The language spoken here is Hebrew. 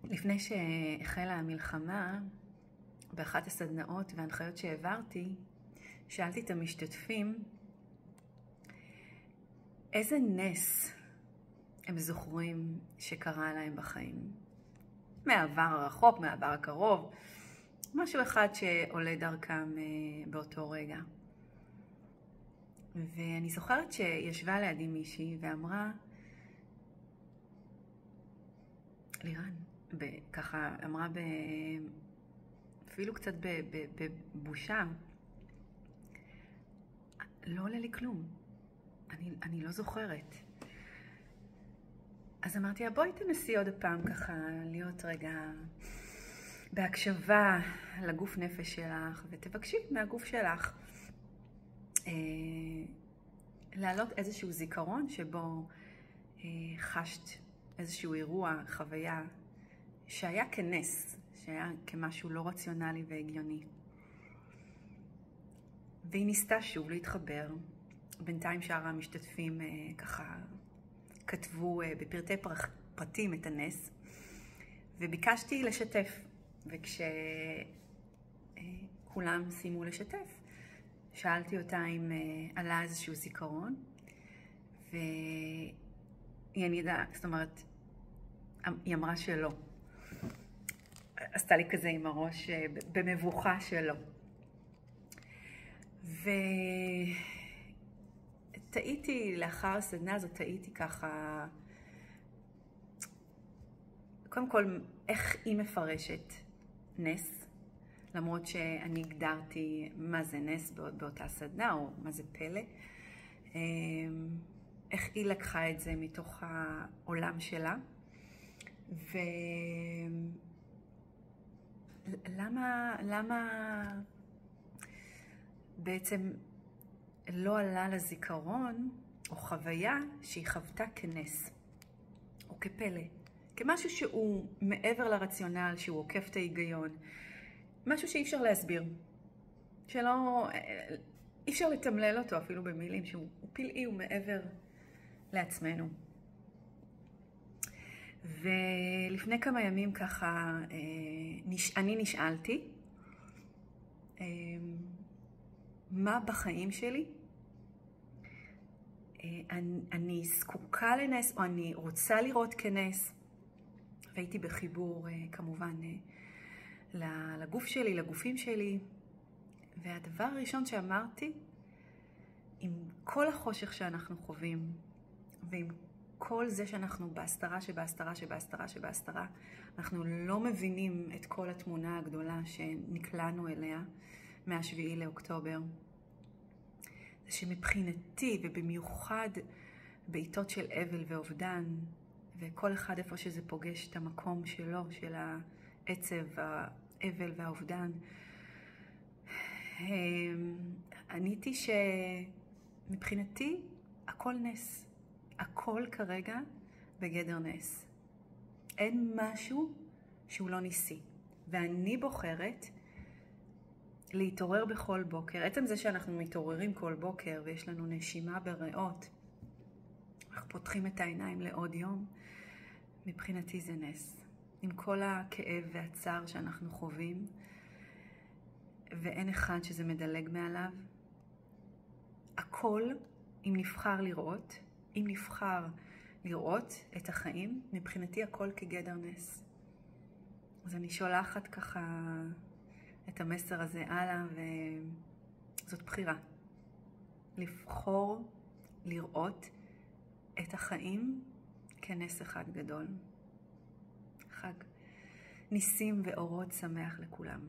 לפני שהחלה המלחמה, באחת הסדנאות וההנחיות שהעברתי, שאלתי את המשתתפים איזה נס הם זוכרים שקרה להם בחיים. מהעבר הרחוק, מהעבר הקרוב, משהו אחד שעולה דרכם באותו רגע. ואני זוכרת שישבה לידי מישהי ואמרה, לירן, ככה אמרה אפילו קצת בבושה, לא עולה לי כלום, אני לא זוכרת. אז אמרתי לה, בואי תנסי עוד הפעם ככה להיות רגע בהקשבה לגוף נפש שלך, ותבקשי מהגוף שלך להעלות איזשהו זיכרון שבו חשת איזשהו אירוע, חוויה, שהיה כנס, שהיה כמשהו לא רציונלי והגיוני. והיא ניסתה שוב להתחבר. בינתיים שאר המשתתפים ככה כתבו בפרטי פרטים את הנס, וביקשתי לשתף. וכשכולם סיימו לשתף, שאלתי אותה אם עלה איזשהו זיכרון, והיא ענידה, זאת אומרת, היא אמרה שלא. עשתה לי כזה עם הראש במבוכה שלא. ותהיתי לאחר הסדנה הזאת, תהיתי ככה, קודם כל, איך היא מפרשת נס, למרות שאני הגדרתי מה זה נס באותה סדנה, או מה זה פלא. איך היא לקחה את זה מתוך העולם שלה, למה בעצם לא עלה לזיכרון או חוויה שהיא חוותה כנס או כפלא, כמשהו שהוא מעבר לרציונל, שהוא עוקף את ההיגיון, משהו שאי אפשר להסביר, אי אפשר לתמלל אותו אפילו במילים, שהוא פלאי, הוא מעבר לעצמנו. ולפני כמה ימים ככה אני נשאלתי מה בחיים שלי אני זקוקה לנס, או אני רוצה לראות כנס. והייתי בחיבור כמובן לגוף שלי, לגופים שלי. והדבר הראשון שאמרתי, עם כל החושך שאנחנו חווים, ועם כל זה שאנחנו בהסתרה שבהסתרה שבהסתרה שבהסתרה, אנחנו לא מבינים את כל התמונה הגדולה שנקלענו אליה מה-7 לאוקטובר. זה שמבחינתי, ובמיוחד בעיתות של אבל ואובדן, וכל אחד איפה שזה פוגש את המקום שלו, של העצב, האבל והאובדן, עניתי שמבחינתי הכל נס. הכל כרגע בגדר נס. אין משהו שהוא לא ניסי. ואני בוחרת להתעורר בכל בוקר. עצם זה שאנחנו מתעוררים כל בוקר ויש לנו נשימה בריאות, אנחנו פותחים את העיניים לעוד יום, מבחינתי זה נס. עם כל הכאב והצער שאנחנו חווים, ואין אחד שזה מדלג מעליו, הכל, אם נבחר לראות את החיים, מבחינתי הכל כגדר נס. אז אני שולחת ככה את המסר הזה הלאה, וזאת בחירה. לבחור לראות את החיים כנס אחד גדול. חג ניסים ואורות שמח לכולם.